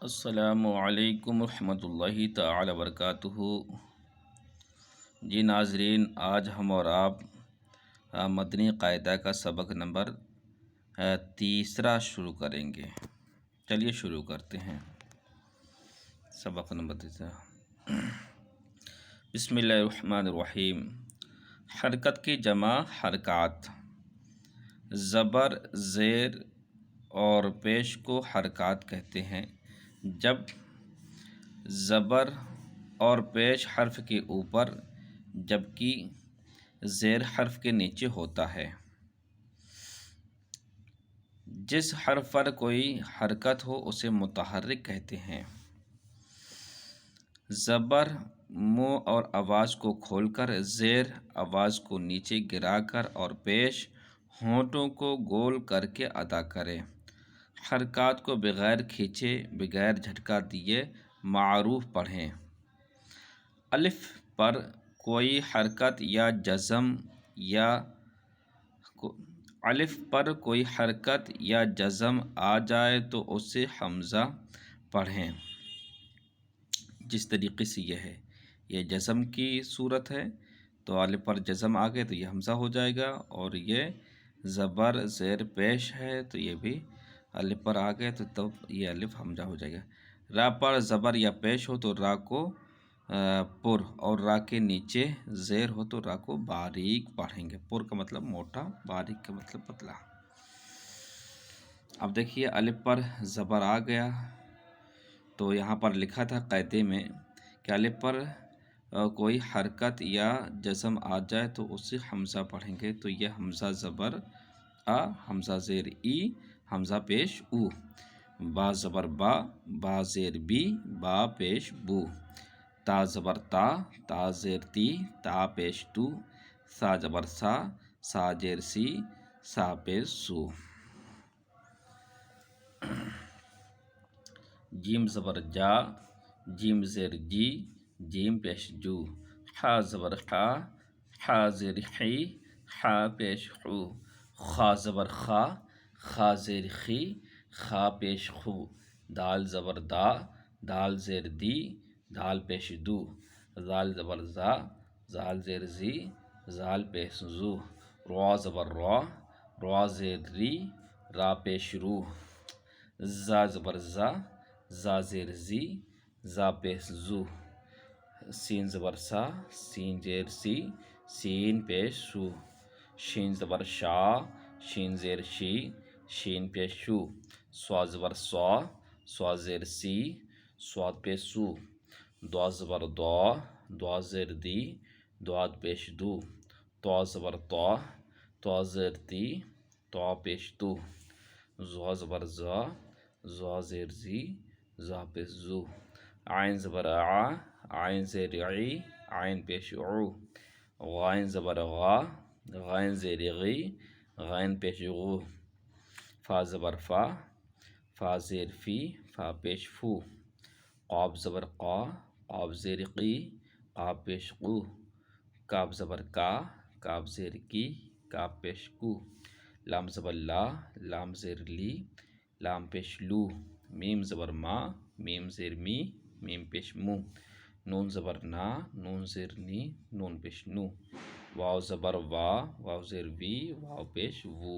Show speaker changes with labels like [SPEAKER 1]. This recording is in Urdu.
[SPEAKER 1] السلام علیکم ورحمۃ اللہ تعالی وبرکاتہ۔ جی ناظرین، آج ہم اور آپ مدنی قاعدہ کا سبق نمبر تیسرا شروع کریں گے۔ چلیے شروع کرتے ہیں سبق نمبر تیسرا۔ بسم اللہ الرحمن الرحیم۔ حرکت کی جمع حرکات، زبر، زیر اور پیش کو حرکات کہتے ہیں جب زبر اور پیش حرف کے اوپر جبکہ زیر حرف کے نیچے ہوتا ہے۔ جس حرف پر کوئی حرکت ہو اسے متحرک کہتے ہیں۔ زبر منہ اور آواز کو کھول کر، زیر آواز کو نیچے گرا کر اور پیش ہونٹوں کو گول کر کے ادا کرے۔ حرکات کو بغیر کھینچے، بغیر جھٹکا دیے معروف پڑھیں۔ الف پر کوئی حرکت یا جزم آ جائے تو اسے حمزہ پڑھیں۔ جس طریقے سے یہ جزم کی صورت ہے تو الف پر جزم آ گئے تو یہ حمزہ ہو جائے گا، اور یہ زبر زیر پیش ہے تو یہ بھی الف پر آ گئے تو تب یہ الف حمزہ ہو جائے گا۔ را پر زبر یا پیش ہو تو را کو پر، اور را کے نیچے زیر ہو تو را کو باریک پڑھیں گے۔ پر کا مطلب موٹا، باریک کا مطلب پتلا۔ اب دیکھیے الف پر زبر آ گیا تو یہاں پر لکھا تھا قاعدے میں کہ الف پر کوئی حرکت یا جزم آ جائے تو اسے حمزہ پڑھیں گے، تو یہ حمزہ زبر آ، حمزہ زیر ای، حمزہ پیش او۔ با زبر با، با زیر بی، با پیش بو۔ تا زبر تا، تا زیر تی، تا پیش تو۔ سا زبر سا، سا زیر سی، سا پیش سو۔ جیم زبر جا، جیم زیر جی، جیم پیش جو۔ حا زبر حا، حا زیر حی، حا پیش حو۔ خا زبر خا، خا زیر خی، خا پیش خو۔ دال زبر دا، دال زیر دی، دال پیش دو۔ زال زبر زا، زال زیر زی، زال پیش زو۔ را زبر را، را زیر ری، را پیش رو۔ زا زبر زا، زا زیر زی، زا پیش زو۔ سین زبر سا، سین زیر سی، سین پیش سو۔ شین زبر شا، شین زیر شی، شین پیش شو۔ سوا زبر سوا، سوا زیر سی، سواد پیش سو۔ دوا زبر دوا، دوا زیر دی، دواد پیش دو۔ طا زبر طا، طا زیر تی، طا پیش تو۔ زا زبر زا، زا زیر زی، زا پیش زو۔ عین زبر عا، عین زیر عی، عین پیش عو۔ غائن زبر غا، غائن زیر غی، غائن پیش غو۔ فا زبر فا، فا زیر فی، فا پیش فو۔ قاف زبر قا، قاف زیر قی، قاف پیش قو۔ کاف زبر کا، کاف زیر کی، کاف پیش کو۔ لام زبر لا، لام زیر لی، لام پیش لو۔ میم زبر ما، میم زیر می، میم پیش مو۔ نون زبر نا، نون زیر نی، نون پیش نو۔ واو زبر وا، واو زیر وی، واو پیش وو۔